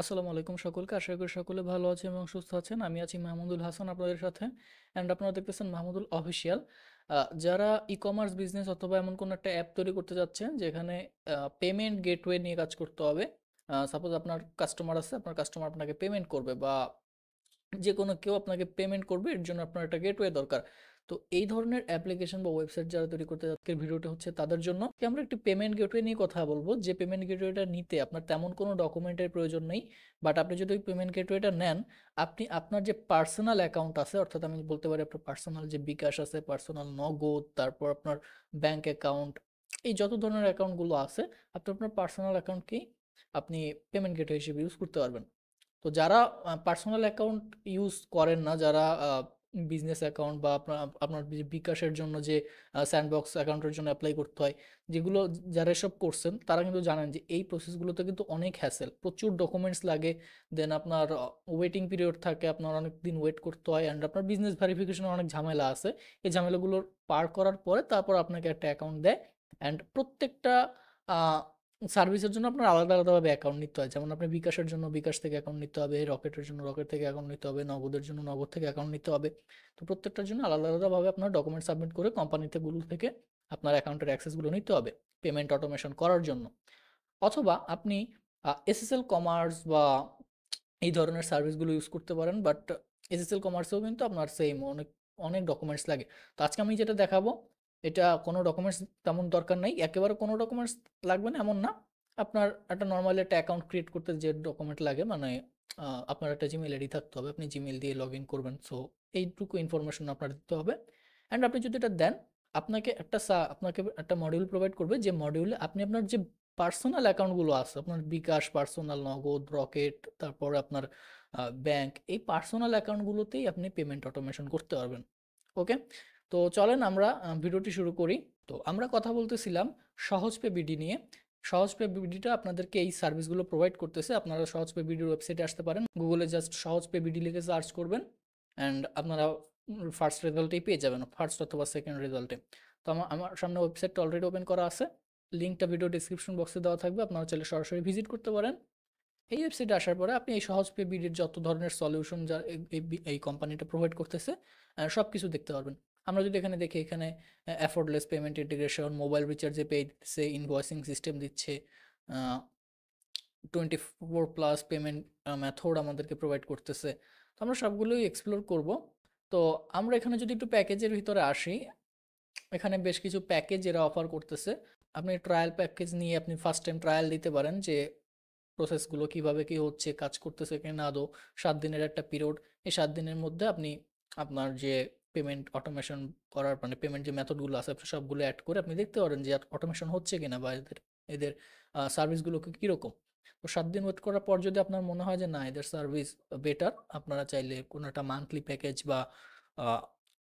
আসসালামু আলাইকুম সকলকে। আশা করি সকলে ভালো আছেন এবং সুস্থ আছেন। আমি আছি মাহমুদুল হাসান আপনাদের সাথে। অ্যান্ড আপনারা দেখতেছেন মাহমুদুল অফিসিয়াল। যারা ই-কমার্স বিজনেস অথবা এমন কোনো একটা অ্যাপ তৈরি করতে যাচ্ছেন যেখানে পেমেন্ট গেটওয়ে নিয়ে কাজ করতে হবে। সাপোজ আপনার কাস্টমার আছে, আপনার কাস্টমার আপনাকে পেমেন্ট করবে বা যে কোনো কেউ আপনাকে পেমেন্ট করবে, এর জন্য আপনার একটা গেটওয়ে দরকার। তো এই ধরনের অ্যাপ্লিকেশন বা ওয়েবসাইট যারা তৈরি করতে যাচ্ছে, ভিডিওটা হচ্ছে তাদের জন্য। আমরা একটি পেমেন্ট গেটওয়ে নিয়ে কথা বলবো, যে পেমেন্ট গেটওয়েটা নিতে আপনার তেমন কোনো ডকুমেন্টের প্রয়োজন নেই। বাট আপনি যদি ওই পেমেন্ট গেটওয়েটা নেন, আপনি আপনার যে পার্সোনাল অ্যাকাউন্ট আছে, অর্থাৎ আমি বলতে পারি আপনার পার্সোনাল যে বিকাশ আছে, পার্সোনাল নগদ, তারপর আপনার ব্যাংক অ্যাকাউন্ট, এই যত ধরনের অ্যাকাউন্টগুলো আছে, আপনি আপনার পার্সোনাল অ্যাকাউন্টকেই আপনি পেমেন্ট গেটওয়ে হিসেবে ইউজ করতে পারবেন। তো যারা পার্সোনাল অ্যাকাউন্ট ইউজ করেন না, যারা বিজনেস অ্যাকাউন্ট বা আপনার আপনার বিকাশের জন্য যে স্যান্ডবক্স অ্যাকাউন্টের জন্য অ্যাপ্লাই করতে হয়, যেগুলো যারা এসব করছেন তারা কিন্তু জানেন যে এই প্রসেসগুলোতে কিন্তু অনেক হ্যাসেল, প্রচুর ডকুমেন্টস লাগে। দেন আপনার ওয়েটিং পিরিয়ড থাকে, আপনার অনেক দিন ওয়েট করতে হয়, অ্যান্ড আপনার বিজনেস ভেরিফিকেশনের অনেক ঝামেলা আছে। এই ঝামেলাগুলোর পার করার পরে তারপর আপনাকে একটা অ্যাকাউন্ট দেয়। অ্যান্ড প্রত্যেকটা সার্ভিসের জন্য আপনার আলাদা আলাদাভাবে অ্যাকাউন্ট নিতে হয়। যেমন আপনি বিকাশের জন্য বিকাশ থেকে অ্যাকাউন্ট নিতে হবে, রকেটের জন্য রকেট থেকে অ্যাকাউন্ট নিতে হবে, নগদের জন্য নগদ থেকে অ্যাকাউন্ট নিতে হবে। তো প্রত্যেকটার জন্য আলাদা আলাদাভাবে আপনার ডকুমেন্ট সাবমিট করে কোম্পানিতে গুলো থেকে আপনার অ্যাকাউন্টের অ্যাক্সেসগুলো নিতে হবে পেমেন্ট অটোমেশন করার জন্য। অথবা আপনি এসএসএল কমার্স বা এই ধরনের সার্ভিসগুলো ইউজ করতে পারেন। বাট এসএসএল কমার্সেও কিন্তু আপনার সেম অনেক অনেক ডকুমেন্টস লাগে। তো আজকে আমি যেটা দেখাবো, এটা কোনো ডকুমেন্টস তেমন দরকার নাই, একেবারে কোনো ডকুমেন্টস লাগবে না এমন না। আপনার একটা নর্মালি একটা অ্যাকাউন্ট ক্রিয়েট করতে যে ডকুমেন্ট লাগে, মানে আপনার একটা জিমেল আইডি থাকতে হবে, আপনি জিমেল দিয়ে লগ ইন করবেন। সো এইটুকু ইনফরমেশন আপনার দিতে হবে। অ্যান্ড আপনি যদি এটা দেন, আপনাকে একটা মডিউল প্রোভাইড করবে, যে মডিউলে আপনি আপনার যে পার্সোনাল অ্যাকাউন্টগুলো আছে, আপনার বিকাশ, পার্সোনাল নগদ, রকেট, তারপর আপনার ব্যাংক, এই পার্সোনাল অ্যাকাউন্টগুলোতেই আপনি পেমেন্ট অটোমেশন করতে পারবেন। ওকে, তো চলেন আমরা ভিডিওটি শুরু করি। তো আমরা কথা বলতেছিলাম সহজ পে বিডি নিয়ে। সহজ পে বিডিটা আপনাদেরকে এই সার্ভিসগুলো প্রোভাইড করতেছে। আপনারা সহজ পে বিডির ওয়েবসাইটে আসতে পারেন, গুগলে জাস্ট সহজ পে বিডি লিখে সার্চ করবেন, অ্যান্ড আপনারা ফার্স্ট রেজাল্টেই পেয়ে যাবেন, ফার্স্ট অথবা সেকেন্ড রেজাল্টে। তো আমার আমার সামনে ওয়েবসাইটটা অলরেডি ওপেন করা আছে, লিঙ্কটা ভিডিও ডিসক্রিপশন বক্সে দেওয়া থাকবে, আপনারা চাইলে সরাসরি ভিজিট করতে পারেন। এই ওয়েবসাইটে আসার পরে আপনি এই সহজ পে বিডির যত ধরনের সলিউশন যা এই কোম্পানিটা প্রোভাইড করতেছে, সব কিছু দেখতে পারবেন। আমরা যদি এখানে দেখি, এখানে অ্যাফোর্ডলেস পেমেন্ট ইন্টিগ্রেশন, মোবাইল রিচার্জে পে দিচ্ছে, ইনভয়েসিং সিস্টেম দিচ্ছে, 24+ পেমেন্ট মেথড আমাদেরকে প্রোভাইড করতেছে। তো আমরা সবগুলোই এক্সপ্লোর করব। তো আমরা এখানে যদি একটু প্যাকেজের ভিতরে আসি, এখানে বেশ কিছু প্যাকেজ এরা অফার করতেছে। আপনি ট্রায়াল প্যাকেজ নিয়ে আপনি ফার্স্ট টাইম ট্রায়াল দিতে পারেন, যে প্রসেসগুলো কিভাবে কি হচ্ছে, কাজ করতেছে কিনা আদৌ। 7 দিনের একটা পিরিয়ড, এই 7 দিনের মধ্যে আপনি আপনার যে পেমেন্ট অটোমেশন করার, মানে পেমেন্ট যে মেথডগুলো আছে আপনি সবগুলো অ্যাড করে আপনি দেখতে পারেন যে অটোমেশন হচ্ছে কিনা, বা এদের এদের সার্ভিসগুলো কীরকম। তো 7 দিন ওয়েট করার পর যদি আপনার মনে হয় যে না, এদের সার্ভিস বেটার, আপনারা চাইলে কোনো একটা মান্থলি প্যাকেজ বা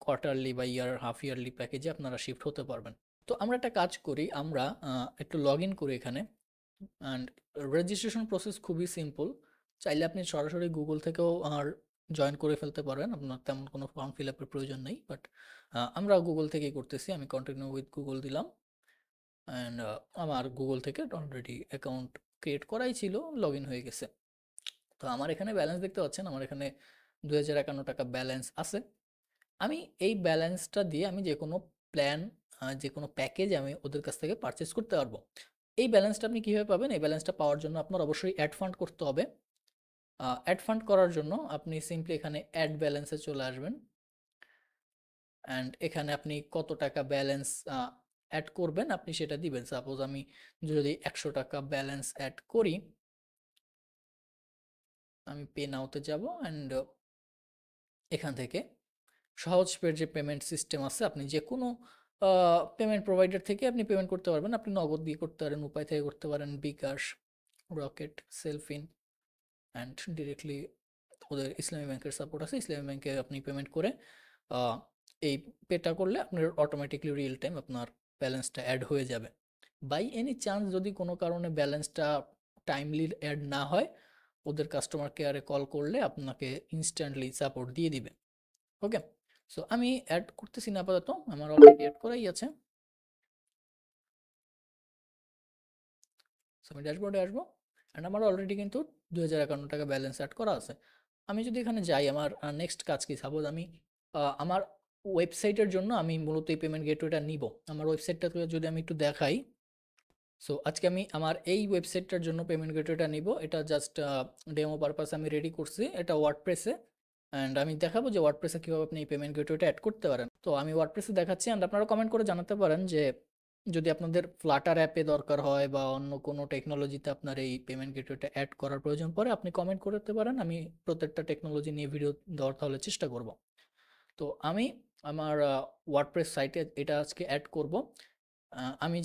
কোয়ার্টারলি বা হাফ ইয়ারলি প্যাকেজে আপনারা শিফট হতে পারবেন। তো আমরা একটা কাজ করি, আমরা একটু লগ ইন করি এখানে। অ্যান্ড রেজিস্ট্রেশন প্রসেস খুবই সিম্পল, চাইলে আপনি সরাসরি গুগল থেকেও আর জয়েন করে ফেলতে পারেন, আপনার তেমন কোনো ফর্ম ফিল আপের প্রয়োজন নেই। বাট আমরা গুগল থেকেই করতেছি, আমি কন্টিনিউ উইথ গুগল দিলাম। অ্যান্ড আমার গুগল থেকে অলরেডি অ্যাকাউন্ট ক্রিয়েট করাই ছিল, লগ ইন হয়ে গেছে। তো আমার এখানে ব্যালেন্স দেখতে পাচ্ছেন, আমার এখানে 2051 টাকা ব্যালেন্স আছে। আমি এই ব্যালেন্সটা দিয়ে আমি যে কোনো প্ল্যান, যে কোনো প্যাকেজ আমি ওদের কাছ থেকে পারচেস করতে পারবো। এই ব্যালেন্সটা আপনি কীভাবে পাবেন? এই ব্যালেন্সটা পাওয়ার জন্য আপনার অবশ্যই অ্যাড ফান্ড করতে হবে। অ্যাড ফান্ড করার জন্য আপনি সিম্পলি এখানে অ্যাড ব্যালেন্সে চলে আসবেন, অ্যান্ড এখানে আপনি কত টাকা ব্যালেন্স অ্যাড করবেন আপনি সেটা দিবেন। সাপোজ আমি যদি 100 টাকা ব্যালেন্স অ্যাড করি, আমি পে নাওতে যাব, অ্যান্ড এখান থেকে সহজ পের যে পেমেন্ট সিস্টেম আছে, আপনি যে কোনো পেমেন্ট প্রোভাইডার থেকে আপনি পেমেন্ট করতে পারবেন। আপনি নগদ দিয়ে করতে পারেন, উপায় থেকে করতে পারেন, বিকাশ, রকেট, সেলফিন, অ্যান্ড ডিরেক্টলি ওদের ইসলামী ব্যাংকের সাপোর্ট আছে, ইসলামী ব্যাংকে আপনি পেমেন্ট করে আহ, এই পেটা করলে আপনার অটোমেটিকলি রিয়েল টাইম আপনার ব্যালেন্সটা অ্যাড হয়ে যাবে। বাই এনি চান্স যদি কোনো কারণে ব্যালেন্সটা টাইমলি অ্যাড না হয়, ওদের কাস্টমার কেয়ারে কল করলে আপনাকে ইনস্ট্যান্টলি সাপোর্ট দিয়ে দিবে। ওকে, সো আমি অ্যাড করতেছি না আপাতত, আমার অলরেডি অ্যাড করাই আছে। সো আমি ড্যাশবোর্ডে আসবো, অ্যান্ড আমার অলরেডি কিন্তু 2051 টাকা ব্যালেন্স অ্যাড করা আছে। আমি যদি এখানে যাই, আমার নেক্সট কাজ কি, সাপোজ আমি আমার ওয়েবসাইটের জন্য আমি মূলত এই পেমেন্ট গেটওয়েটা নিব। আমার ওয়েবসাইটটাকে যদি আমি একটু দেখাই, সো আজকে আমি আমার এই ওয়েবসাইটটার জন্য পেমেন্ট গেটওয়েটা নিব। এটা জাস্ট ডেমো পারপাস আমি রেডি করছি, এটা ওয়ার্ডপ্রেসে। অ্যান্ড আমি দেখাবো যে ওয়ার্ডপ্রেসে কীভাবে আপনি এই পেমেন্ট গেটওয়েটা অ্যাড করতে পারেন। তো আমি ওয়ার্ডপ্রেসে দেখাচ্ছি, অ্যান্ড আপনারা কমেন্ট করে জানাতে পারেন যে যদি আপনাদের ফ্লাটার অ্যাপে দরকার হয় বা অন্য কোনো টেকনোলজিতে আপনার এই পেমেন্ট গেটওয়েটা অ্যাড করার প্রয়োজন পড়ে, আপনি কমেন্ট করতে পারেন। আমি প্রত্যেকটা টেকনোলজি নিয়ে ভিডিও দেওয়ার তাহলে চেষ্টা করব। তো আমি আমার ওয়ার্ডপ্রেস সাইটে এটা আজকে অ্যাড করব। আমি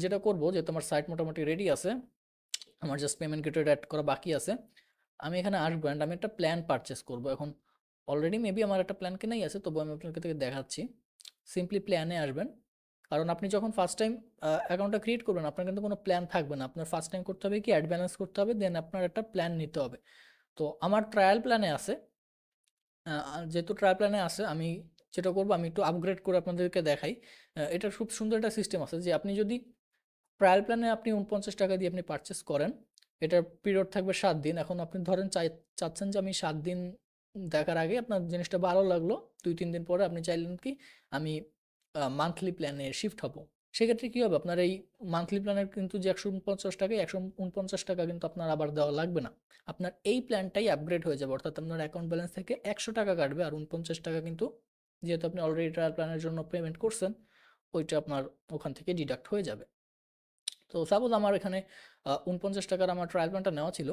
যেটা করব, যে তোমার সাইট মোটামুটি রেডি আছে, আমার জাস্ট পেমেন্ট গেটওয়ে অ্যাড করা বাকি আছে। আমি এখানে আসবো অ্যান্ড আমি একটা প্ল্যান পারচেস করব। এখন অলরেডি মেবি আমার একটা প্ল্যান কেনাই আছে, তবু আমি আপনাকে থেকে দেখাচ্ছি। সিম্পলি প্ল্যানে আসবেন, কারণ আপনি যখন ফার্স্ট টাইম অ্যাকাউন্টটা ক্রিয়েট করবেন, আপনার কিন্তু কোনো প্ল্যান থাকবে না। আপনার ফার্স্ট টাইম করতে হবে কি, অ্যাড ব্যালেন্স করতে হবে, দেন আপনার একটা প্ল্যান নিতে হবে। তো আমার ট্রায়াল প্ল্যানে আছে, যেহেতু ট্রায়াল প্ল্যানে আছে, আমি যেটা করবো, আমি একটু আপগ্রেড করে আপনাদেরকে দেখাই। এটা খুব সুন্দর একটা সিস্টেম আছে, যে আপনি যদি ট্রায়াল প্ল্যানে আপনি 49 টাকা দিয়ে আপনি পারচেস করেন, এটার পিরিয়ড থাকবে 7 দিন। এখন আপনি ধরেন চাচ্ছেন যে আমি 7 দিন দেখার আগে আপনার জিনিসটা ভালো লাগলো, 2-3 দিন পরে আপনি চাইলেন কি আমি মান্থলি প্ল্যানে শিফট হব। সেক্ষেত্রে কী হবে, আপনার এই মান্থলি প্ল্যানের কিন্তু যে 149 টাকা, 149 টাকা কিন্তু আপনার আবার দেওয়া লাগবে না। আপনার এই প্ল্যানটাই আপগ্রেড হয়ে যাবে, অর্থাৎ আপনার অ্যাকাউন্ট ব্যালেন্স থেকে 100 টাকা কাটবে, আর 49 টাকা কিন্তু যেহেতু আপনি অলরেডি ট্রায়াল প্ল্যানের জন্য পেমেন্ট করছেন, ওইটা আপনার ওখান থেকে ডিডাক্ট হয়ে যাবে। তো সাপোজ আমার এখানে 49 টাকার আমার ট্রায়াল প্ল্যানটা নেওয়া ছিল,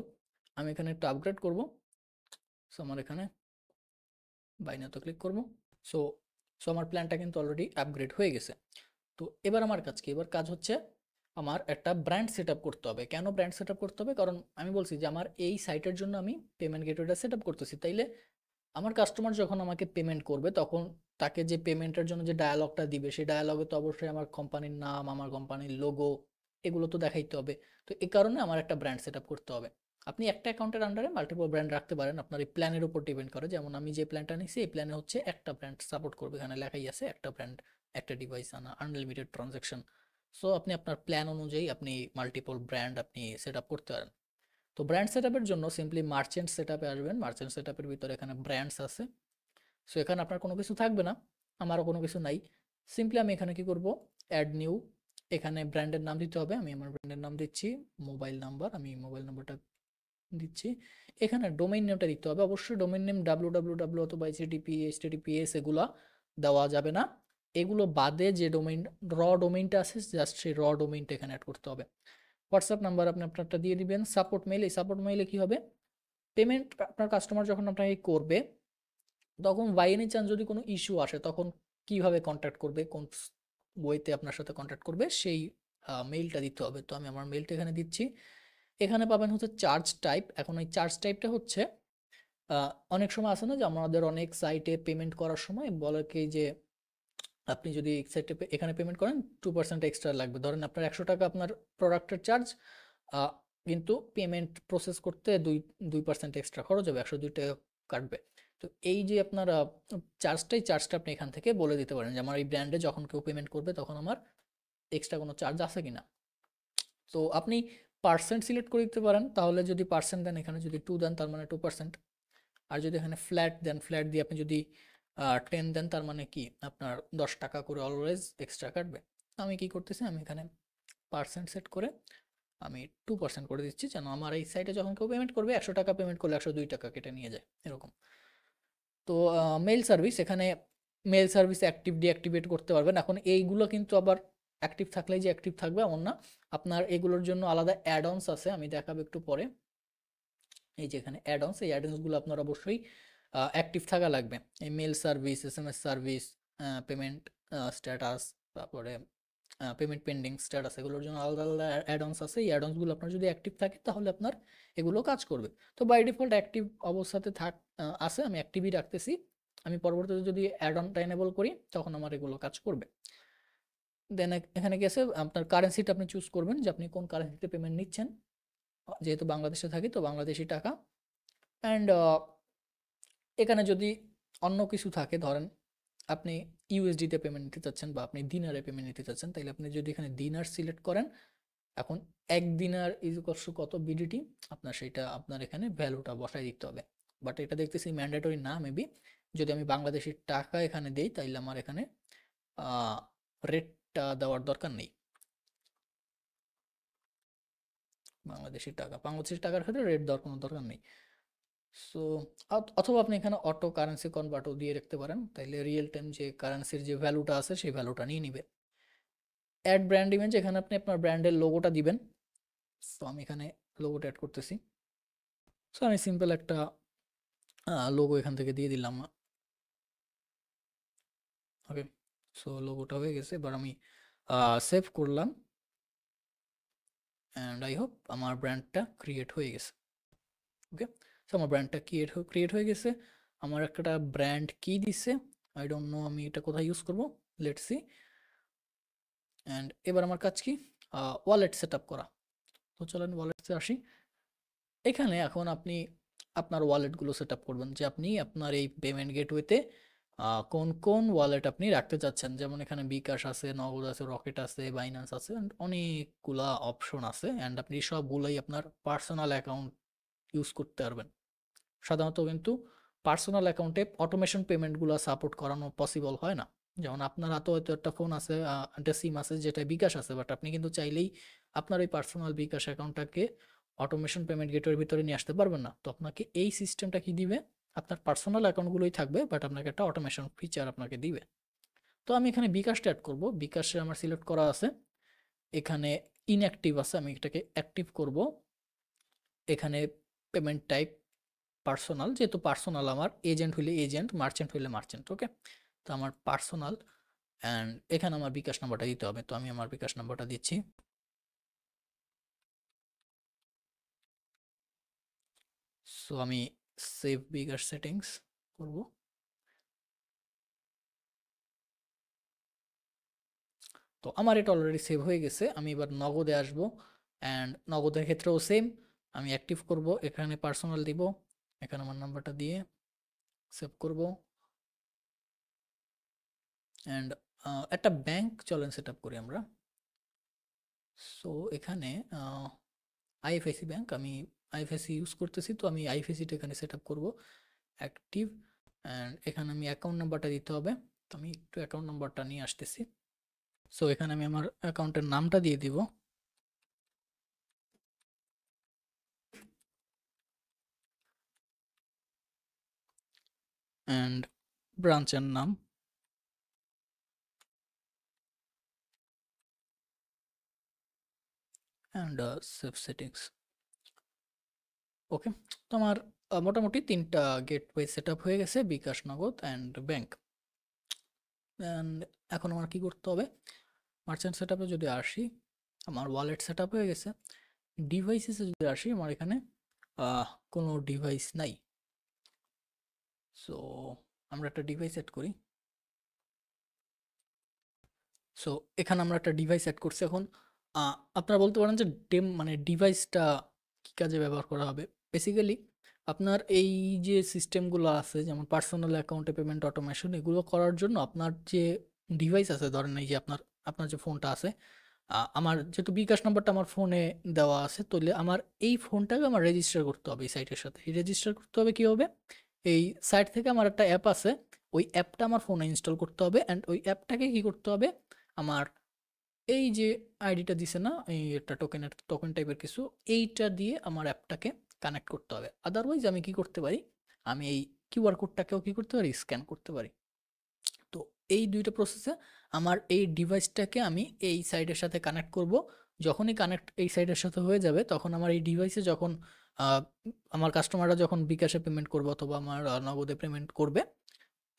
আমি এখানে একটু আপগ্রেড করব। সো আমার এখানে বাইনাতে ক্লিক করব। সো সো আমার প্ল্যানটা কিন্তু অলরেডি আপগ্রেড হয়ে গেছে। তো এবার আমার কাজ কি, এবার কাজ হচ্ছে আমার একটা ব্র্যান্ড সেট আপ করতে হবে। কেন ব্র্যান্ড সেট আপ করতে হবে, কারণ আমি বলছি যে আমার এই সাইটের জন্য আমি পেমেন্ট গেটওয়েটা সেট আপ করতেছি। তাইলে আমার কাস্টমার যখন আমাকে পেমেন্ট করবে, তখন তাকে যে পেমেন্টের জন্য যে ডায়ালগটা দিবে, সেই ডায়ালগে তো অবশ্যই আমার কোম্পানির নাম, আমার কোম্পানির লোগো, এগুলো তো দেখাইতে হবে। তো এই কারণে আমার একটা ব্র্যান্ড সেট আপ করতে হবে। আপনি একটা অ্যাকাউন্টের আন্ডারে মাল্টিপল ব্র্যান্ড রাখতে পারেন, আপনার এই প্ল্যানের উপর ডিপেন্ড করে। যেমন আমি যে প্ল্যানটা নিছি, এই প্ল্যানে হচ্ছে একটা ব্র্যান্ড সাপোর্ট করবে, এখানে লেখাই আছে একটা ব্র্যান্ড, একটা ডিভাইস আনা, আনলিমিটেড ট্রানজ্যাকশন। সো আপনি আপনার প্ল্যান অনুযায়ী আপনি মাল্টিপল ব্র্যান্ড আপনি সেট আপ করতে পারেন। তো ব্র্যান্ড সেট আপের জন্য সিম্পলি মার্চেন্ট সেট আপে আসবেন। মার্চেন্ট সেট আপের ভিতরে এখানে ব্র্যান্ডস আছে। সো এখানে আপনার কোনো কিছু থাকবে না, আমারও কোনো কিছু নাই। সিম্পলি আমি এখানে কি করব, অ্যাড নিউ, এখানে ব্র্যান্ডের নাম দিতে হবে। আমি আমার ব্র্যান্ডের নাম দিচ্ছি, মোবাইল নাম্বার, আমি মোবাইল নাম্বারটা দিচ্ছি। এখানে ডোমেইন নেমটা দিতে হবে, অবশ্যই ডোমেইন নেম www অথবা এইচটিটিপি এইচটিটিপিএস এগুলা দেওয়া যাবে না। এগুলো বাদে যে ডোমেইন, ডোমেইনটা আছে, জাস্ট সেই ডোমেইনটা এখানে অ্যাড করতে হবে। হোয়াটসঅ্যাপ নাম্বার আপনি আপনারটা দিয়ে দিবেন। সাপোর্ট মেইল, এই সাপোর্ট মেইলে কি হবে, পেমেন্ট আপনার কাস্টমার যখন আপনাকে করবে, তখন বাই এনি চান্স যদি কোনো ইস্যু আসে, তখন কিভাবে কন্ট্যাক্ট করবে, কোন বইতে আপনার সাথে কন্ট্যাক্ট করবে, সেই মেইলটা দিতে হবে। তো আমি আমার মেইলটা এখানে দিচ্ছি। এখানে পাবেন হচ্ছে চার্জ টাইপ। এখন এই চার্জ টাইপটা হচ্ছে অনেক সময় আসে না যে আমাদের অনেক সাইটে পেমেন্ট করার সময় বলে কি যে আপনি যদি সাইটে এখানে পেমেন্ট করেন 2% এক্সট্রা লাগবে। ধরেন আপনার 100 টাকা আপনার প্রোডাক্টের চার্জ, কিন্তু পেমেন্ট প্রসেস করতে 2% এক্সট্রা খরচ হবে, 102 টাকা কাটবে। তো এই যে আপনার চার্জটা আপনি এখান থেকে বলে দিতে পারেন যে আমার এই ব্র্যান্ডে যখন কেউ পেমেন্ট করবে, তখন আমার এক্সট্রা কোনো চার্জ আছে কিনা। তো আপনি পার্সেন্ট সিলেক্ট করে দিতে পারেন, তাহলে যদি পার্সেন্ট দেন, এখানে যদি 2 দেন তার মানে 2%। আর যদি এখানে ফ্ল্যাট দেন, ফ্ল্যাট দিয়ে আপনি যদি 10 দেন, তার মানে কি আপনার 10 টাকা করে অলওয়েজ এক্সট্রা কাটবে। আমি কি করতেছি, আমি এখানে পার্সেন্ট সেট করে আমি 2% করে দিচ্ছি, যেন আমার এই সাইটে যখন কেউ পেমেন্ট করবে, 100 টাকা পেমেন্ট করলে 102 টাকা কেটে নিয়ে যায় এরকম। তো মেল সার্ভিস, এখানে মেল সার্ভিস অ্যাক্টিভ ডিঅ্যাক্টিভেট করতে পারবেন। এখন এইগুলো কিন্তু আবার অ্যাক্টিভ থাকলেই যে অ্যাক্টিভ থাকবে এমন না, আপনার এগুলোর জন্য আলাদা অ্যাড অনস আছে, আমি দেখাবো একটু পরে। এই যে এখানে অ্যাড অনস, এই অ্যাড অনসগুলো আপনার অবশ্যই অ্যাক্টিভ থাকা লাগবে। এই mail service, SMS service, payment status, তারপরে পেমেন্ট পেন্ডিং স্ট্যাটাস, এগুলোর জন্য আলাদা আলাদা অ্যাড অনস আছে। এই অ্যাড অনসগুলো আপনার যদি অ্যাক্টিভ থাকে, তাহলে আপনার এগুলো কাজ করবে। তো বাই ডিফল্ট অ্যাক্টিভ অবস্থাতে আছে, আমি অ্যাক্টিভই রাখতেছি। আমি পরবর্তীতে যদি অ্যাড অনটা এনেবল করি, তখন আমার এগুলো কাজ করবে। দেন এখানে গেছে আপনার কারেন্সিটা আপনি চুজ করবেন, যে আপনি কোন কারেন্সিতে পেমেন্ট নিচ্ছেন। যেহেতু বাংলাদেশে থাকি, তো বাংলাদেশি টাকা। অ্যান্ড এখানে যদি অন্য কিছু থাকে, ধরেন আপনি ইউএসডিতে পেমেন্ট নিতে চাচ্ছেন, বা আপনি দিনারে পেমেন্ট নিতে চাচ্ছেন, তাহলে আপনি যদি এখানে দিনার সিলেক্ট করেন, এখন 1 দিনার ইকুয়ালস টু কত বিডিটি, আপনার সেটা আপনার এখানে ভ্যালুটা বসাই দিতে হবে। বাট এটা দেখতেছি ম্যান্ডেটরি না মেবি। যদি আমি বাংলাদেশি টাকা এখানে দেই তাইলে আমার এখানে রেটটা দেওয়ার দরকার নেই। বাংলাদেশি টাকার ক্ষেত্রে রেট দেওয়ার কোনো দরকার নেই। সো অথবা আপনি এখানে অটো কারেন্সি কনভার্টও দিয়ে রাখতে পারেন, তাইলে রিয়েল টাইম যে কারেন্সির যে ভ্যালুটা আছে সেই ভ্যালুটা নিয়ে নিবে। অ্যাড ব্র্যান্ড ইমেজ, এখানে আপনি আপনার ব্র্যান্ডের লোগোটা দিবেন। সো আমি এখানে লোগোটা অ্যাড করতেছি। সো আমি সিম্পল একটা লোগো এখান থেকে দিয়ে দিলাম। ওকে, সো লোগোটা হয়ে গেছে। এবার আমি সেভ করলাম অ্যান্ড আই হোপ আমার ব্র্যান্ডটা ক্রিয়েট হয়ে গেছে। ওকে, সো আমার ব্র্যান্ডটা ক্রিয়েট হয়ে গেছে। আমার একটা ব্র্যান্ড কি দিচ্ছে, আই ডোন্ট নো আমি এটা কোথায় ইউজ করব, লেটস সি। অ্যান্ড এবার আমার কাজ কি, ওয়ালেট সেট আপ করা। তো চলেন ওয়ালেটসে আসি। এখানে এখন আপনি আপনার ওয়ালেটগুলো সেট আপ করবেন, যে আপনি আপনার এই পেমেন্ট গেটওয়েতে কোন কোন ওয়ালেট আপনি রাখতে চাচ্ছেন। যেমন এখানে বিকাশ আছে, নগদ আছে, রকেট আছে, বাইন্যান্স আছে, and অনেকগুলা অপশন আছে। অ্যান্ড আপনি সবগুলোই আপনার পার্সোনাল অ্যাকাউন্ট ইউজ করতে পারবেন। সাধারণত কিন্তু পার্সোনাল অ্যাকাউন্টে অটোমেশন পেমেন্টগুলো সাপোর্ট করানো পসিবল হয় না। যেমন আপনার হাতে হয়তো একটা ফোন আছে, একটা সিম আছে যেটা বিকাশ আছে, বাট আপনি কিন্তু চাইলেই আপনার ওই পার্সোনাল বিকাশ অ্যাকাউন্টটাকে অটোমেশন পেমেন্ট গেটওয়ের ভিতরে নিয়ে আসতে পারবেন না। তো আপনাকে এই সিস্টেমটা কি দিবে, আপনার পার্সোনাল অ্যাকাউন্টগুলোই থাকবে, বাট আপনাকে একটা অটোমেশন ফিচার আপনাকে দিবে। তো আমি এখানে বিকাশটা অ্যাড করব। বিকাশে আমার সিলেক্ট করা আছে, এখানে ইনঅ্যাক্টিভ আছে, আমি এটাকে অ্যাক্টিভ করব। এখানে পেমেন্ট টাইপ পার্সোনাল, যেহেতু পার্সোনাল আমার, এজেন্ট হইলে এজেন্ট, মার্চেন্ট হইলে মার্চেন্ট। ওকে, তো আমার পার্সোনাল, অ্যান্ড এখানে আমার বিকাশ নাম্বারটা দিতে হবে। তো আমি আমার বিকাশ নাম্বারটা দিচ্ছি। সো আমি সেভ বিকাশ সেটিংস করব। তো আমার এটা অলরেডি সেভ হয়ে গেছে। আমি এবার নগদে আসব, অ্যান্ড নগদের ক্ষেত্রেও সেম, আমি অ্যাক্টিভ করব, এখানে পার্সোনাল দিব, এখানে আমার নাম্বারটা দিয়ে সেভ করব। অ্যান্ড একটা ব্যাংক চলেন সেট আপ করি আমরা। সো এখানে আইএফআইসি ব্যাংক, আমি আইএফআইসি ইউজ করতেছি, তো আমি আইএফআইসিটা এখানে সেট আপ করবো, অ্যাক্টিভ। অ্যান্ড এখানে আমি অ্যাকাউন্ট নাম্বারটা দিতে হবে, তো আমি একটু অ্যাকাউন্ট নাম্বারটা নিয়ে আসতেছি। সো এখানে আমি আমার অ্যাকাউন্টের নামটা দিয়ে দিব, অ্যান্ড ব্রাঞ্চের নাম, অ্যান্ড সেভ সেটিংস। ওকে, তো আমার মোটামুটি 3টা গেটওয়ে সেট আপ হয়ে গেছে, বিকাশ, নগদ অ্যান্ড ব্যাংক। অ্যান্ড এখন আমার কি করতে হবে, মার্চেন্ট সেট আপে যদি আসি, আমার ওয়ালেট সেট আপ হয়ে গেছে। ডিভাইসেসে যদি আসি, আমার এখানে কোনো ডিভাইস নাই। সো আমরা একটা ডিভাইস সেট করি। সো এখানে আমরা একটা ডিভাইস সেট করছি। এখন আপনারা বলতে পারেন যে মানে ডিভাইসটা কী কাজে ব্যবহার করা হবে। বেসিক্যালি আপনার এই যে সিস্টেমগুলো আছে, যেমন পার্সোনাল অ্যাকাউন্টে পেমেন্ট অটোমেশন, এগুলো করার জন্য আপনার যে ডিভাইস আছে, ধরেন এই যে আপনার আপনার যে ফোনটা আছে, আমার যেহেতু বিকাশ নাম্বারটা আমার ফোনে দেওয়া আছে, তাহলে আমার এই ফোনটাকে আমার রেজিস্টার করতে হবে এই সাইটের সাথে। এই রেজিস্টার করতে হবে কীভাবে, এই সাইট থেকে আমার একটা অ্যাপ আছে, ওই অ্যাপটা আমার ফোনে ইনস্টল করতে হবে। অ্যান্ড ওই অ্যাপটাকে কী করতে হবে, আমার এই যে আইডিটা দিছে না, এই একটা টোকেন টাইপের কিছু, এইটা দিয়ে আমার অ্যাপটাকে কানেক্ট করতে হবে। আদারওয়াইজ আমি কি করতে পারি, আমি এই কিউআর কোডটাকেও কি করতে পারি, স্ক্যান করতে পারি। তো এই দুইটা প্রসেসে আমার এই ডিভাইসটাকে আমি এই সাইডের সাথে কানেক্ট করব। যখনই কানেক্ট এই সাইডের সাথে হয়ে যাবে, তখন আমার এই ডিভাইসে যখন আমার কাস্টমাররা যখন বিকাশে পেমেন্ট করবে অথবা আমার নগদে পেমেন্ট করবে,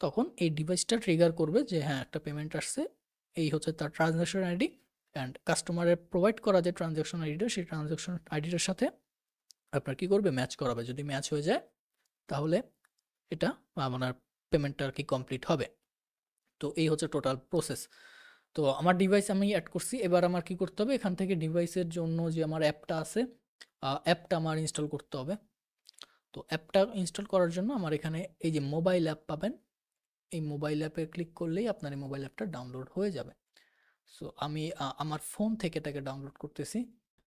তখন এই ডিভাইসটা ট্রিগার করবে যে হ্যাঁ একটা পেমেন্ট আসছে, এই হচ্ছে তার ট্রানজ্যাকশন আইডি। অ্যান্ড কাস্টমারের প্রোভাইড করা যে ট্রানজ্যাকশন আইডিটা, সেই ট্রানজ্যাকশন আইডিটার সাথে আপনার কী করবে, ম্যাচ করাবে। যদি ম্যাচ হয়ে যায় তাহলে এটা আপনার পেমেন্টটা আর কি কমপ্লিট হবে। তো এই হচ্ছে টোটাল প্রসেস। তো আমার ডিভাইস আমি অ্যাড করছি। এবার আমার কি করতে হবে, এখান থেকে ডিভাইসের জন্য যে আমার অ্যাপটা আছে, অ্যাপটা আমার ইনস্টল করতে হবে। তো অ্যাপটা ইনস্টল করার জন্য আমার এখানে এই যে মোবাইল অ্যাপ পাবেন, এই মোবাইল অ্যাপে ক্লিক করলেই আপনার এই মোবাইল অ্যাপটা ডাউনলোড হয়ে যাবে। সো আমি আমার ফোন থেকে এটাকে ডাউনলোড করতেছি।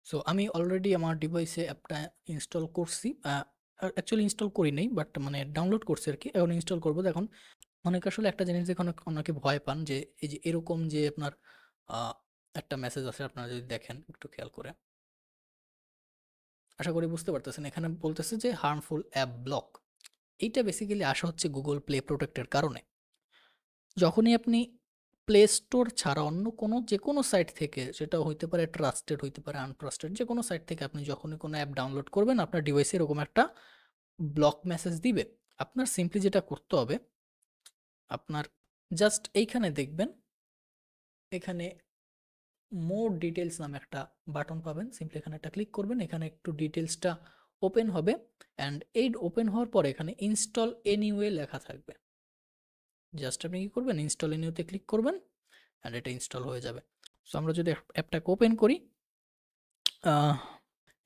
সো আমি অলরেডি আমার ডিভাইসে অ্যাপটা ইনস্টল করছি। অ্যাকচুয়ালি ইনস্টল করি নাই, বাট মানে ডাউনলোড করছি আর কি। এখন ইনস্টল করবো। দেখুন, অনেকে আসলে একটা জিনিস দেখে অনেকে ভয় পান যে এই যে এরকম যে আপনার আহ, একটা মেসেজ আছে, আপনারা যদি দেখেন একটু খেয়াল করে, আশা করি বুঝতে পারতেছেন। এখানে বলতেছে যে হার্মফুল অ্যাপ ব্লক। এইটা বেসিক্যালি আসা হচ্ছে গুগল প্লে প্রোটেক্টের কারণে। যখনই আপনি প্লে স্টোর ছাড়া অন্য কোনো যে কোনো সাইট থেকে, সেটা হইতে পারে ট্রাস্টেড, হইতে পারে আনট্রাস্টেড, যে কোনো সাইট থেকে আপনি যখনই কোনো অ্যাপ ডাউনলোড করবেন, আপনার ডিভাইসে এরকম একটা ব্লক মেসেজ দিবে। আপনার সিম্পলি যেটা করতে হবে, আপনার জাস্ট এইখানে দেখবেন, এখানে মোর ডিটেলস নামে একটা বাটন পাবেন। সিম্পলি এখানে একটা ক্লিক করবেন, এখানে একটু ডিটেলসটা ওপেন হবে। অ্যান্ড এই ওপেন হওয়ার পরে এখানে ইনস্টল এনিওয়ে লেখা থাকবে। জাস্ট আপনি কি করবেন, ইনস্টল এনিওতে ক্লিক করবেন, অ্যান্ড এটা ইনস্টল হয়ে যাবে। সো আমরা যদি অ্যাপটাকে ওপেন করি,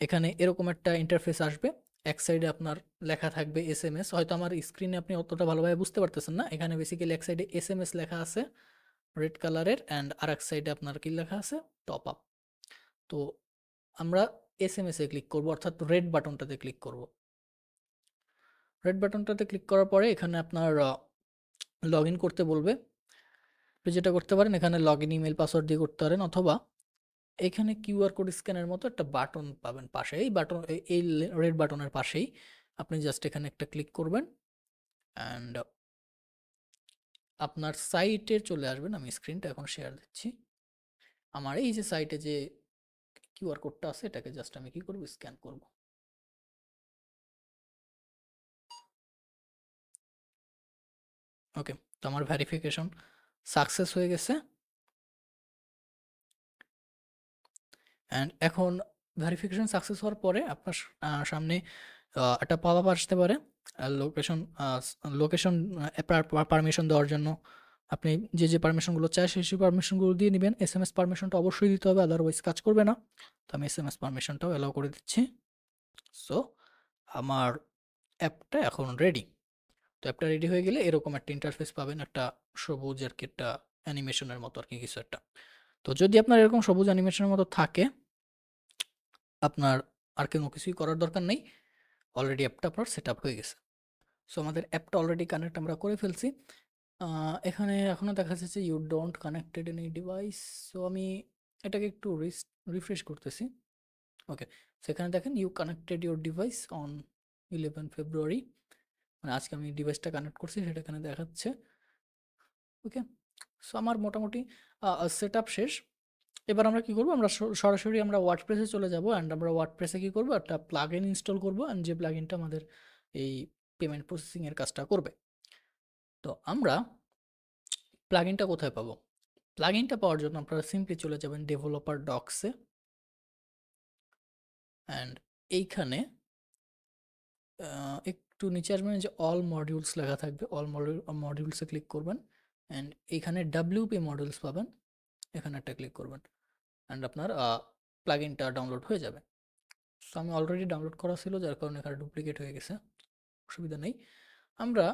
এখানে এরকম একটা ইন্টারফেস আসবে। এক সাইডে আপনার লেখা থাকবে SMS। হয়তো আমার স্ক্রিনে আপনি অতটা ভালোভাবে বুঝতে পারতেছেন না। এখানে বেসিক্যালি এক সাইডে SMS লেখা আছে রেড কালারের, অ্যান্ড আর এক সাইডে আপনার কি লেখা আছে, টপ আপ। তো আমরা SMS এ ক্লিক করব, অর্থাৎ রেড বাটনটাতে ক্লিক করব। রেড বাটনটাতে ক্লিক করার পরে এখানে আপনার লগ ইন করতে বলবে। আপনি যেটা করতে পারেন, এখানে লগ ইন ইমেল পাসওয়ার্ড দিয়ে করতে পারেন, অথবা এখানে কিউআর কোড স্ক্যানের মতো একটা বাটন পাবেন পাশে। এই বাটন, এই রেড বাটনের পাশেই আপনি জাস্ট এখানে একটা ক্লিক করবেন, অ্যান্ড আপনার সাইটে চলে আসবেন। আমি স্ক্রিনটা এখন শেয়ার দিচ্ছি। আমার এই যে সাইটে যে কিউআর কোডটা আছে, এটাকে জাস্ট আমি কি করব, স্ক্যান করব। ওকে, তো আমার ভেরিফিকেশন সাকসেস হয়ে গেছে। অ্যান্ড এখন ভেরিফিকেশন সাকসেস হওয়ার পরে আপনার সামনে একটা পপ আপ আসতে পারে লোকেশন লোকেশন পারমিশন দেওয়ার জন্য। আপনি যে যে পারমিশনগুলো চায় সেই সেই পারমিশনগুলো দিয়ে নেবেন। SMS পারমিশনটা অবশ্যই দিতে হবে, আদারওয়াইজ কাজ করবে না। তো আমি SMS পারমিশনটাও অ্যালাউ করে দিচ্ছি। সো আমার অ্যাপটা এখন রেডি। তো অ্যাপটা রেডি হয়ে গেলে এরকম একটা ইন্টারফেস পাবেন, একটা সবুজ আর কি, একটা অ্যানিমেশনের মতো আর কি কিছু একটা। তো যদি আপনার এরকম সবুজ অ্যানিমেশনের মতো থাকে, আপনার আর কোনো কিছুই করার দরকার নেই। অলরেডি অ্যাপটা আপনার সেট আপ হয়ে গেছে। সো আমাদের অ্যাপটা অলরেডি কানেক্ট আমরা করে ফেলছি। এখানে এখনও দেখা যাচ্ছে you don't connected any device. So আমি এটাকে একটু রিফ্রেশ করতেছি। ওকে, সেখানে দেখেন you connected your device on 11 February, মানে আজকে আমি ডিভাইসটা কানেক্ট করছি সেটা এখানে দেখাচ্ছে। ওকে, সো আমার মোটামুটি সেট আপ শেষ। এবার আমরা কি করব, আমরা সরাসরি আমরা ওয়ার্ডপ্রেসে চলে যাব। অ্যান্ড আমরা ওয়ার্ডপ্রেসে কি করব, একটা প্লাগইন ইনস্টল করব, অ্যান্ড যে প্লাগইনটা আমাদের এই পেমেন্ট প্রসেসিং এর কাজটা করবে। তো আমরা প্লাগইনটা কোথায় পাবো? প্লাগইনটা পাওয়ার জন্য আপনারা সিম্পলি চলে যাবেন ডেভেলপার ডক্সে, অ্যান্ড এইখানে একটু নিচে আসবেন, যে অল মডিউলস লেখা থাকবে, অল মডিউলসে ক্লিক করবেন, অ্যান্ড এইখানে WP মডিউলস পাবেন, এখানে একটা ক্লিক করবেন, অ্যান্ড আপনার প্লাগইনটা ডাউনলোড হয়ে যাবে। সো আমি অলরেডি ডাউনলোড করা ছিল, যার কারণে এখানে ডুপ্লিকেট হয়ে গেছে, অসুবিধা নেই। আমরা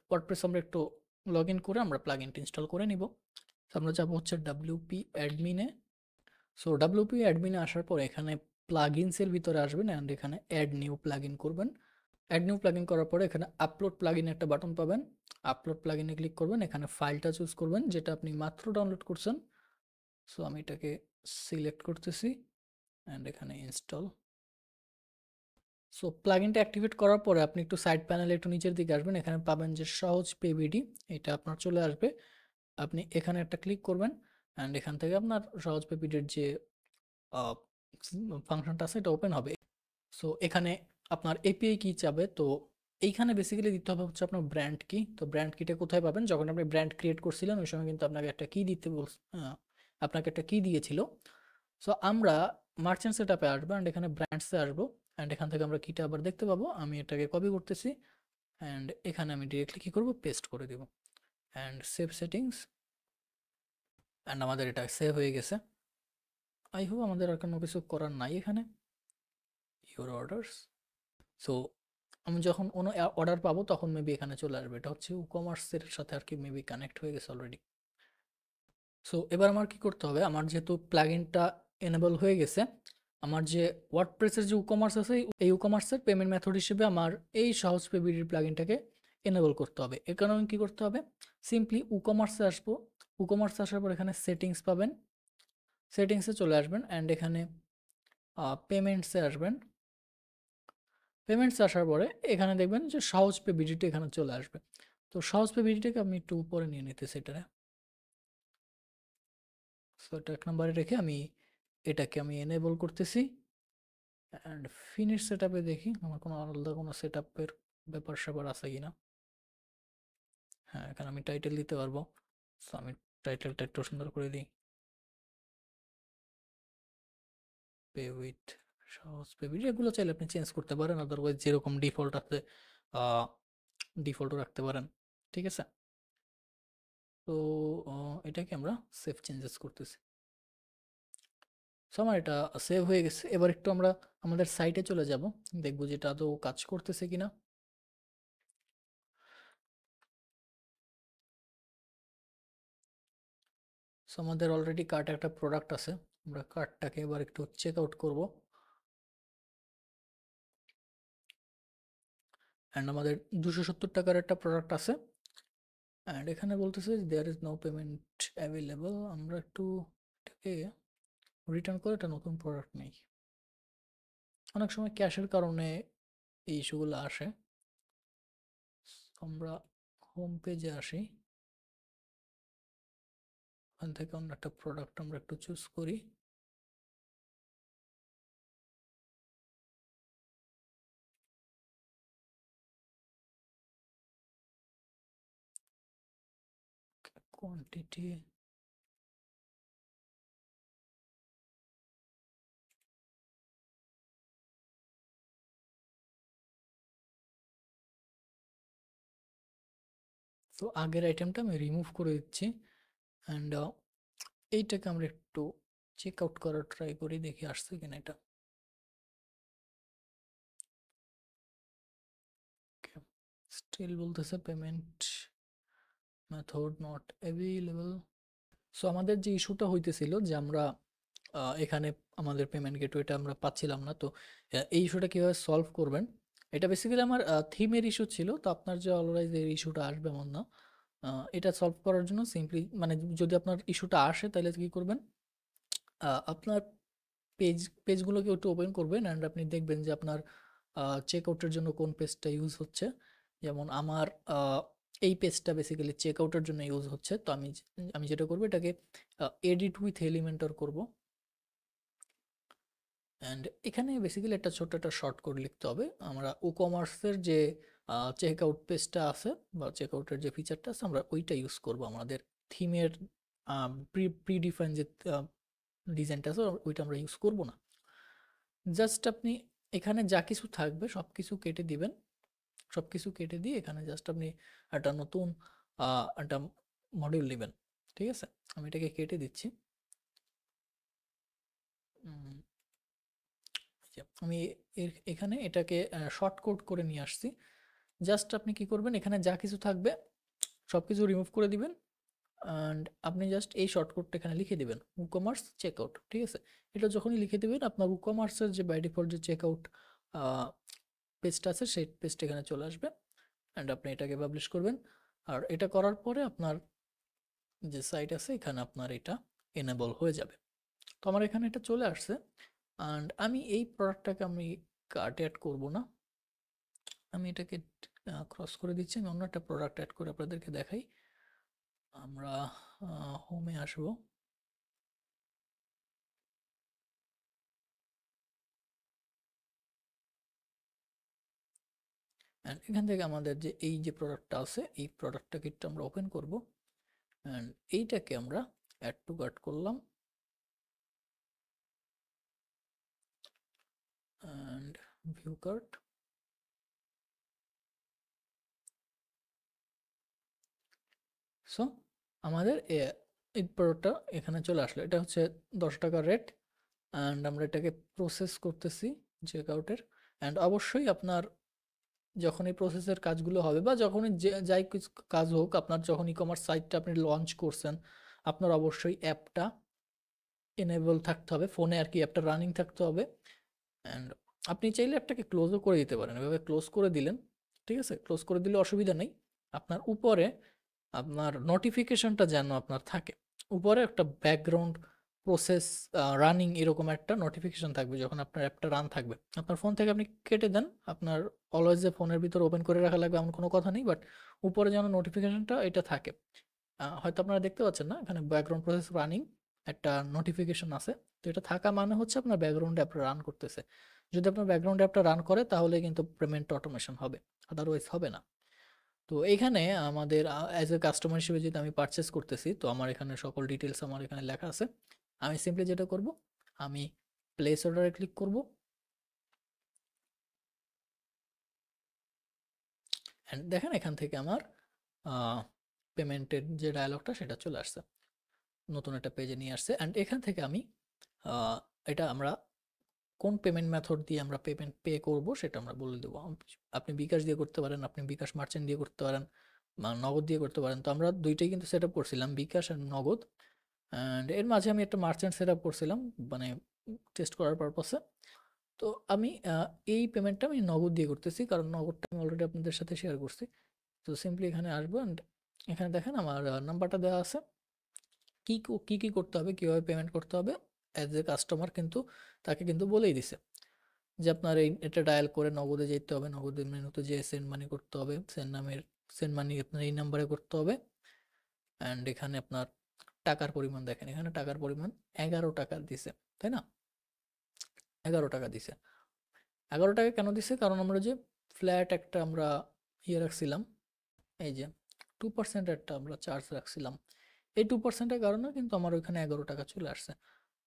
ওয়ার্ডপ্রেস আমরা একটু লগ ইন করে আমরা প্লাগইনটা ইনস্টল করে নিব। তো আমরা যাবো হচ্ছে WP অ্যাডমিনে। সো WP অ্যাডমিনে আসার পর এখানে প্লাগইনসের ভিতরে আসবেন, অ্যান্ড এখানে অ্যাড নিউ প্লাগইন করবেন। অ্যাড নিউ প্লাগইন করার পরে এখানে আপলোড প্লাগইন একটা বাটন পাবেন। আপলোড প্লাগইনে ক্লিক করবেন, এখানে ফাইলটা চুজ করবেন যেটা আপনি মাত্র ডাউনলোড করছেন। সো আমি এটাকে সিলেক্ট করতেছি, অ্যান্ড এখানে ইনস্টল। সো প্লাগইনটা অ্যাক্টিভেট করার পরে আপনি একটু সাইড প্যানেলে একটু নিচের দিকে আসবেন, এখানে পাবেন যে সহজ পেবিডি, এটা আপনার চলে আসবে। আপনি এখানে একটা ক্লিক করবেন, অ্যান্ড এখান থেকে আপনার সহজ পেবিডির যে ফাংশনটা আছে এটা ওপেন হবে। সো এখানে আপনার এপিআই কি চাবে, তো এইখানে বেসিক্যালি দিতে হবে হচ্ছে আপনার ব্র্যান্ড কি। তো ব্র্যান্ড কিটা কোথায় পাবেন, যখন আপনি ব্র্যান্ড ক্রিয়েট করছিলেন ওই সময় কিন্তু আপনাকে একটা কি দিতে আপনাকে একটা কি দিয়েছিল। সো আমরা মার্চেন্ট সেট আপে আসবো, অ্যান্ড এখানে ব্র্যান্ডসে আসবো, অ্যান্ড এখান থেকে আমরা কিটা আবার দেখতে পাবো। আমি এটাকে কপি করতেছি, অ্যান্ড এখানে আমি ডিরেক্টলি কী করবো, পেস্ট করে দেবো, অ্যান্ড সেভ সেটিংস, অ্যান্ড আমাদের এটা সেভ হয়ে গেছে। আই হোপ আমাদের আর কোনো কিছু করার নাই এখানে। Your orders. সো আমি যখন কোনো অর্ডার পাবো তখন মেবি এখানে চলে আসবে। এটা হচ্ছে কমার্সের সাথে আর কি মেবি কানেক্ট হয়ে গেছে অলরেডি। সো এবার আমার কি করতে হবে, আমার যেহেতু প্লাগইনটা এনেবল হয়ে গেছে, আমার যে ওয়ার্ডপ্রেসের যে কমার্স আছে এই কমার্সের পেমেন্ট মেথড হিসেবে আমার এই সহজ পে বিডি প্লাগইনটাকে এনেবল করতে হবে। এর কারণে কি করতে হবে, সিম্পলি কমার্সে আসবো। কমার্সে আসার পর এখানে সেটিংস পাবেন, সেটিংসে চলে আসবেন অ্যান্ড এখানে পেমেন্টসে আসবেন। পেমেন্টসে আসার পরে এখানে দেখবেন যে সহজ পে বিডিটা এখানে চলে আসবে। তো সহজ পে বিডিটাকে আমি একটু উপরে নিয়ে নিতেছি এটারে। সো এটা 1 নম্বরে রেখে আমি এটাকে আমি এনেবল করতেছি অ্যান্ড ফিনিশ সেটআপে দেখি আমার কোনো আলাদা কোনো সেটআপের ব্যাপার স্যাপার আছে কিনা। হ্যাঁ, এখানে আমি টাইটেল দিতে পারবো। সো আমি টাইটেলটা একটু সুন্দর করে দিই, পে উইথ সহজ পে বিডি। এগুলো চাইলে আপনি চেঞ্জ করতে পারেন, আদারওয়াইজ যেরকম ডিফল্ট আছে ডিফল্টও রাখতে পারেন, ঠিক আছে। তো এটাকে আমরা সেভ চেঞ্জেস করতেছি। সো আমার এটা সেভ হয়ে গেছে। এবার একটু আমরা আমাদের সাইটে চলে যাব, দেখবো যে এটা আদৌ কাজ করতেছে কিনা। সো আমাদের অলরেডি কার্টে একটা প্রোডাক্ট আছে, আমরা কার্টটাকে এবার একটু চেক আউট করবো অ্যান্ড আমাদের 270 টাকার একটা প্রোডাক্ট আছে অ্যান্ড এখানে বলতেছে there is no payment available. আমরা একটু এটাকে রিটার্ন করে এটা নতুন প্রোডাক্ট নেই। অনেক সময় ক্যাশের কারণে এই ইস্যুগুলো আসে। আমরা হোম পেজে আসি, ওখান থেকে অন্য একটা প্রোডাক্ট আমরা একটু চুজ করি। কোয়ান্টিটি তো আগের আইটেমটা আমি রিমুভ করে দিচ্ছি অ্যান্ড এইটাকে আমরা একটু চেক আউট করার ট্রাই করি, দেখি আসছে কিনা এটা। স্টিল বলতেছে payment method not available. So আমাদের যে ইস্যুটা হইতেছিল যে আমরা এখানে আমাদের পেমেন্ট গেটওয়েটা আমরা পাচ্ছিলাম না, তো এই ইস্যুটা কীভাবে সলভ করবেন, এটা বেসিক্যালি আমার থিমের ইস্যু ছিল। তো আপনার যে অলওয়েজ এই ইস্যুটা আসবে এমন না। এটা সলভ করার জন্য সিম্পলি মানে যদি আপনার ইস্যুটা আসে তাহলে কী করবেন, আপনার পেজগুলোকে একটু ওপেন করবেন অ্যান্ড আপনি দেখবেন যে আপনার চেক আউটের জন্য কোন পেজটা ইউজ হচ্ছে। যেমন আমার এই পেজটা বেসিক্যালি চেক আউটের জন্য ইউজ হচ্ছে। তো আমি যেটা করবো এটাকে এডিট উইথ এলিমেন্টর করব অ্যান্ড এখানে বেসিক্যালি একটা ছোট্ট একটা শর্ট কোড লিখতে হবে। আমরা কমার্সের যে চেক আউট পেজটা আছে বা চেক আউটের যে ফিচারটা আছে আমরা ওইটা ইউজ করব। আমাদের থিমের প্রিডিফাইন যে ডিজাইনটা আছে ওইটা আমরা ইউজ করব না। জাস্ট আপনি এখানে যা কিছু থাকবে সব কিছু কেটে দিবেন, সব কিছু কেটে দিয়ে এখানে জাস্ট আপনি একটা নতুন একটা মডিউল নেবেন, ঠিক আছে। আমি এটাকে কেটে দিচ্ছি। আমি এখানে এটাকে শর্ট কোড করে নিয়ে আসছি। জাস্ট আপনি কি করবেন, এখানে যা কিছু থাকবে সব কিছু রিমুভ করে দিবেন অ্যান্ড আপনি জাস্ট এই শর্ট কোডটা এখানে লিখে দিবেন কমার্স চেকআউট, ঠিক আছে। এটা যখনই লিখে দেবেন আপনার কমার্সের যে বাই ডিফল্ট যে চেকআউট পেজটা আছে সেই পেজটা এখানে চলে আসবে অ্যান্ড আপনি এটাকে পাবলিশ করবেন। আর এটা করার পরে আপনার যে সাইট আছে এখানে আপনার এটা এনেবল হয়ে যাবে। তো আমার এখানে এটা চলে আসছে অ্যান্ড আমি এই প্রোডাক্টটাকে আমি কার্টে অ্যাড করব না, আমি এটাকে ক্রস করে দিচ্ছি। আমি অন্য একটা প্রোডাক্ট অ্যাড করে আপনাদেরকে দেখাই। আমরা হোমে আসব অ্যান্ড এখান থেকে আমাদের যে এই যে প্রোডাক্টটা আছে এই প্রোডাক্টটাকে একটু আমরা ওপেন করব অ্যান্ড এইটাকে আমরা অ্যাড টু কার্ট করলাম অ্যান্ড ভিউ কার্ট। সো আমাদের এই প্রোডাক্টটা এখানে চলে আসলো। এটা হচ্ছে 10 টাকার রেট অ্যান্ড আমরা এটাকে প্রসেস করতেছি চেকআউটের। অ্যান্ড অবশ্যই আপনার যখন এই প্রসেসের কাজগুলো হবে বা যখনই যাই কিছু কাজ হোক, আপনার যখন ই কমার্স সাইটটা আপনি লঞ্চ করছেন আপনার অবশ্যই অ্যাপটা এনেবল থাকতে হবে, ফোনে আর কি অ্যাপটা রানিং থাকতে হবে। অ্যান্ড আপনি চাইলে অ্যাপটাকে ক্লোজও করে দিতে পারেন, এভাবে ক্লোজ করে দিলেন, ঠিক আছে, ক্লোজ করে দিলে অসুবিধা নেই। আপনার উপরে আপনার নোটিফিকেশনটা যেন আপনার থাকে, উপরে একটা ব্যাকগ্রাউন্ড প্রসেস রানিং এরকম একটা নোটিফিকেশন থাকবে যখন আপনার অ্যাপটা রান থাকবে। আপনার ফোন থেকে আপনি কেটে দেন, আপনার অলওয়েজ যে ফোনের ভিতর ওপেন করে রাখা লাগবে এমন কোনো কথা নেই, বাট উপরে যেন নোটিফিকেশনটা এটা থাকে। হয়তো আপনারা দেখতে পাচ্ছেন না, এখানে ব্যাকগ্রাউন্ড প্রসেস রানিং একটা নোটিফিকেশন আছে। তো এটা থাকা মানে হচ্ছে আপনার ব্যাকগ্রাউন্ড অ্যাপটা রান করতেছে। যদি আপনার ব্যাকগ্রাউন্ড অ্যাপটা রান করে তাহলে কিন্তু পেমেন্ট অটোমেশন হবে, আদারওয়াইজ হবে না। তো এইখানে আমাদের অ্যাজ এ কাস্টমার হিসেবে যদি আমি পারচেস করতেছি, তো আমার এখানে সকল ডিটেলস আমার এখানে লেখা আছে। আমি সিম্পলি যেটা করব, আমি প্লেস অর্ডারে ক্লিক করব, অ্যান্ড দেখেন এখান থেকে আমার পেমেন্টের যে ডায়ালগটা সেটা চলে আসছে, নতুন একটা পেজে নিয়ে আসছে। অ্যান্ড এখান থেকে আমি আহ, এটা আমরা কোন পেমেন্ট মেথড দিয়ে আমরা পেমেন্ট পে করব সেটা আমরা বলে দেবো। আপনি বিকাশ দিয়ে করতে পারেন, আপনি বিকাশ মার্চেন্ট দিয়ে করতে পারেন, বা নগদ দিয়ে করতে পারেন। তো আমরা দুইটাই কিন্তু সেট আপ করছিলাম, বিকাশ আর নগদ। অ্যান্ড এর মাঝে আমি একটা মার্চেন্ট সেট আপ করছিলাম, মানে টেস্ট করার পারপাসে। তো আমি এই পেমেন্টটা আমি নগদ দিয়ে করতেছি, কারণ নগদটা আমি অলরেডি আপনাদের সাথে শেয়ার করছি। তো সিম্পলি এখানে আসবো, অ্যান্ড এখানে দেখেন আমার নাম্বারটা দেওয়া আছে, কি কি কি করতে হবে, কীভাবে পেমেন্ট করতে হবে। অ্যাজ এ কাস্টমার কিন্তু তাকে কিন্তু বলেই দিছে যে আপনার এটা ডায়াল করে নগদে যেতে হবে, নগদের মেনুতে যেয়ে সেন্ড মানি করতে হবে, সেন্ড মানি আপনার এই নাম্বারে করতে হবে। অ্যান্ড এখানে আপনার টাকার পরিমাণ দেখেন, এখানে টাকার পরিমাণ 11 টাকা দিছে, তাই না? 11 টাকা দিছে। 11 টাকা কেন দিছে? কারণ আমরা যে ফ্ল্যাট একটা আমরা রাখছিলাম, এই যে 2% একটা আমরা চার্জ রাখছিলাম, এই 2%-এর কারণে কিন্তু আমার ওইখানে 11 টাকা চলে আসছে।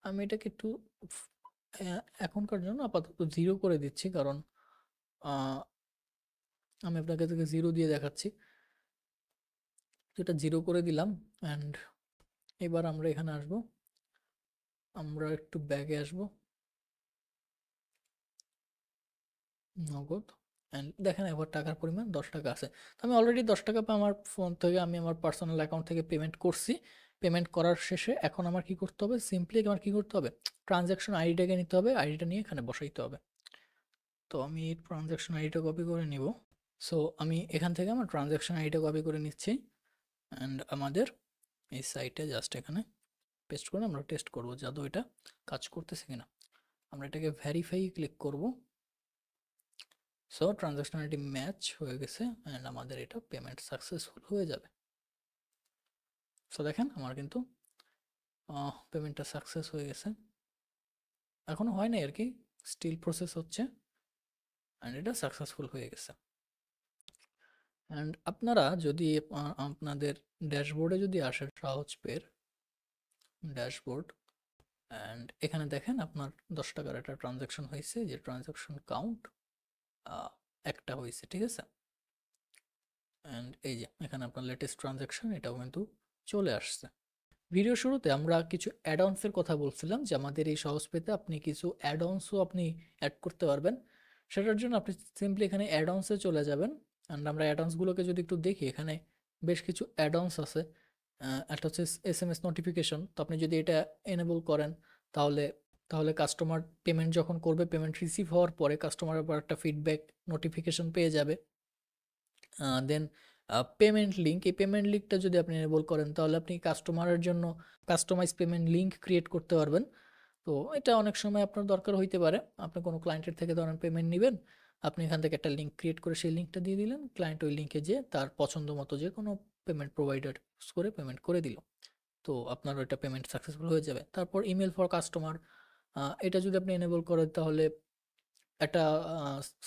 আমি এটাকে একটু এখনকার জন্য আপাতত 0 করে দিচ্ছি, কারণ আমি আপনাকে থেকে 0 দিয়ে দেখাচ্ছি। তো এটা 0 করে দিলাম। অ্যান্ড এবার আমরা এখানে আসব, আমরা একটু ব্যাগে আসব, নগদ। অ্যান্ড দেখেন এবার টাকার পরিমাণ 10 টাকা আছে। তো আমি অলরেডি 10 টাকা আমার ফোন থেকে আমি আমার পার্সোনাল অ্যাকাউন্ট থেকে পেমেন্ট করছি। পেমেন্ট করার শেষে এখন আমার কি করতে হবে, সিম্পলি আমার কি করতে হবে, ট্রানজ্যাকশন আইডিটাকে নিতে হবে, আইডিটা নিয়ে এখানে বসাইতে হবে। তো আমি ট্রানজ্যাকশন আইডিটা কপি করে নিব। সো আমি এখান থেকে আমার ট্রানজ্যাকশন আইডিটা কপি করে নিচ্ছি, অ্যান্ড আমাদের এই সাইটে জাস্ট এখানে পেস্ট করে আমরা টেস্ট করব যাতে এটা কাজ করতেছে কিনা। আমরা এটাকে ভেরিফাই ক্লিক করব। সো ট্রানজ্যাকশন আইডি ম্যাচ হয়ে গেছে, অ্যান্ড আমাদের এটা পেমেন্ট সাকসেসফুল হয়ে যাবে। সো দেখেন আমার কিন্তু পেমেন্টটা সাকসেস হয়ে গেছে, এখনো হয় নাই আর কি, স্টিল প্রসেস হচ্ছে, অ্যান্ড এটা সাকসেসফুল হয়ে গেছে। অ্যান্ড আপনারা যদি আপনাদের ড্যাশবোর্ডে যদি আসেন, সহজ পের ড্যাশবোর্ড, অ্যান্ড এখানে দেখেন আপনার 10 টাকার একটা ট্রানজ্যাকশন হয়েছে, যে ট্রানজ্যাকশন কাউন্ট একটা হয়েছে, ঠিক আছে। অ্যান্ড এই যে এখানে আপনার লেটেস্ট ট্রানজ্যাকশন এটাও কিন্তু চলে আসছে। ভিডিও শুরুতে আমরা কিছু অ্যাডঅনসের কথা বলছিলাম, যে আমাদের এই সহজ পেতে আপনি কিছু অ্যাডঅনসও আপনি অ্যাড করতে পারবেন। সেটার জন্য আপনি সিম্পলি এখানে অ্যাডঅনসে চলে যাবেন। অ্যান্ড আমরা অ্যাডঅনসগুলোকে যদি একটু দেখি, এখানে বেশ কিছু অ্যাডঅনস আছে। একটা হচ্ছে SMS নোটিফিকেশন। তো আপনি যদি এটা এনেবল করেন, তাহলে তাহলে কাস্টমার পেমেন্ট যখন করবে, পেমেন্ট রিসিভ হওয়ার পরে কাস্টমার আবার একটা ফিডব্যাক নোটিফিকেশন পেয়ে যাবে। দেন পেমেন্ট লিঙ্ক, এই পেমেন্ট লিঙ্কটা যদি আপনি এনেবল করেন, তাহলে আপনি কাস্টমারের জন্য কাস্টমাইজ পেমেন্ট লিঙ্ক ক্রিয়েট করতে পারবেন। তো এটা অনেক সময় আপনার দরকার হইতে পারে, আপনি কোনো ক্লায়েন্টের থেকে ধরেন পেমেন্ট নেবেন, আপনি এখান থেকে একটা লিঙ্ক ক্রিয়েট করে সেই লিঙ্কটা দিয়ে দিলেন, ক্লায়েন্ট ওই লিঙ্কে যে তার পছন্দ মতো যে কোনো পেমেন্ট প্রোভাইডার ইউজ করে পেমেন্ট করে দিল। তো আপনার ওইটা পেমেন্ট সাকসেসফুল হয়ে যাবে। তারপর ইমেল ফর কাস্টমার, এটা যদি আপনি এনেবল করেন, তাহলে একটা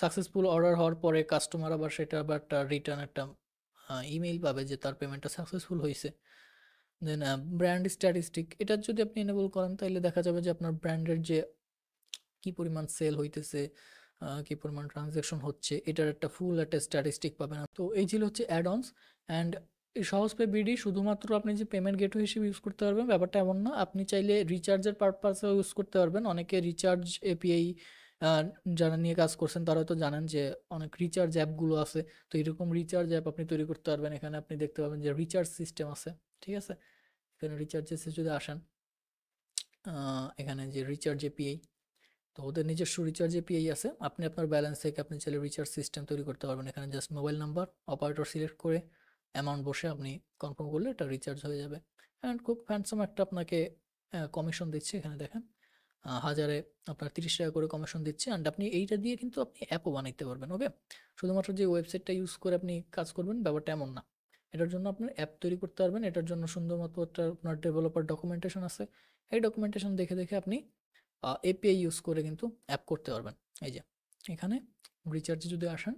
সাকসেসফুল অর্ডার হওয়ার পরে কাস্টমার আবার সেটা আবার একটা রিটার্ন একটা ইমেইল পাবে যে তার পেমেন্টটা সাকসেসফুল হয়েছে। দেন ব্র্যান্ড স্ট্যাটিস্টিক, এটা যদি আপনি এনেবল করেন, তাহলে দেখা যাবে যে আপনার ব্র্যান্ডের যে কি পরিমাণ সেল হইতেছে, কি পরিমাণ ট্রানজ্যাকশন হচ্ছে, এটার একটা ফুল একটা স্ট্যাটিস্টিক পাবেন। তো এই ছিল হচ্ছে অ্যাড-অনস। অ্যান্ড এই সহজপে বিডি শুধুমাত্র আপনি যে পেমেন্ট গেটওয়ে হিসেবে ইউজ করতে পারবেন ব্যাপারটা এমন না, আপনি চাইলে রিচার্জের পারপাসেও ইউজ করতে পারবেন। অনেকে রিচার্জ এপিআই যারা নিয়ে কাজ করছেন তারা হয়তো জানেন যে অনেক রিচার্জ অ্যাপগুলো আছে। তো এরকম রিচার্জ অ্যাপ আপনি তৈরি করতে পারবেন। এখানে আপনি দেখতে পাবেন যে রিচার্জ সিস্টেম আছে, ঠিক আছে। এখানে রিচার্জেসে যদি আসেন, এখানে যে রিচার্জ এপিআই, তো ওদের নিজস্ব রিচার্জ এপিআই আছে। আপনি আপনার ব্যালেন্স থেকে আপনি চাইলে রিচার্জ সিস্টেম তৈরি করতে পারবেন। এখানে just mobile number, operator select করে অ্যামাউন্ট বসে আপনি কনফার্ম করলে এটা রিচার্জ হয়ে যাবে। অ্যান্ড খুব হ্যান্ডসাম একটা আপনাকে কমিশন দিচ্ছে। এখানে দেখেন হাজারে আপনার 30 টাকা করে কমিশন দিচ্ছে। অ্যান্ড আপনি এইটা দিয়ে কিন্তু আপনি অ্যাপও বানাইতে পারবেন। ওকে, শুধুমাত্র যে ওয়েবসাইটটা ইউজ করে আপনি কাজ করবেন ব্যাপারটা এমন না। এটার জন্য আপনার অ্যাপ তৈরি করতে পারবেন। এটার জন্য সুন্দরমতো একটা আপনার ডেভেলপার ডকুমেন্টেশন আছে। এই ডকুমেন্টেশন দেখে দেখে আপনি এপিআই ইউজ করে কিন্তু অ্যাপ করতে পারবেন। এই যে এখানে রিচার্জে যদি আসেন,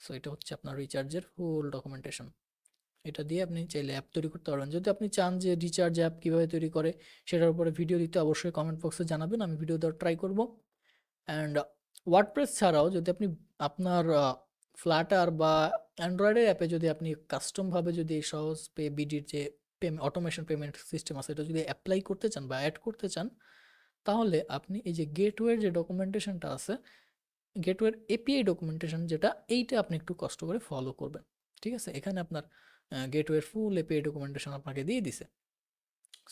সো এটা হচ্ছে আপনার রিচার্জের ফুল ডকুমেন্টেশন। এটা দিয়ে আপনি চাইলে অ্যাপ তৈরি করতে পারবেন। যদি আপনি চান যে রিচার্জ অ্যাপ কীভাবে তৈরি করে সেটার উপরে ভিডিও দিতে, অবশ্যই কমেন্ট বক্সে জানাবেন, আমি ভিডিও দেওয়ার ট্রাই করব। অ্যান্ড ওয়ার্ডপ্রেস ছাড়াও যদি আপনি আপনার ফ্ল্যাটার বা অ্যান্ড্রয়েডের অ্যাপে যদি আপনি কাস্টমভাবে যদি এই সহজ পে বিডির যে অটোমেশন পেমেন্ট সিস্টেম আছে এটা যদি অ্যাপ্লাই করতে চান বা অ্যাড করতে চান, তাহলে আপনি এই যে গেটওয়ের যে ডকুমেন্টেশনটা আছে, গেটওয়ের এপিআই ডকুমেন্টেশন যেটা, এইটা আপনি একটু কষ্ট করে ফলো করবেন। ঠিক আছে, এখানে আপনার গেটওয়ের ফুল এপিআই ডকুমেন্টেশন আপনাকে দিয়ে দিছে।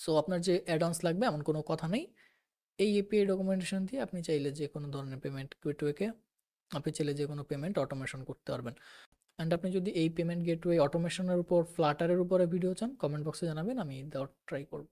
সো আপনার যে অ্যাডভান্স লাগবে এমন কোনো কথা নেই। এই এপিআই ডকুমেন্টেশন দিয়ে আপনি চাইলে যে কোনো ধরনের পেমেন্ট গেটওয়েকে আপনি চাইলে যে কোনো পেমেন্ট অটোমেশন করতে পারবেন। অ্যান্ড আপনি যদি এই পেমেন্ট গেটওয়ে অটোমেশনের উপর ফ্লাটারের উপরে ভিডিও চান, কমেন্ট বক্সে জানাবেন, আমি দেওয়ার ট্রাই করব।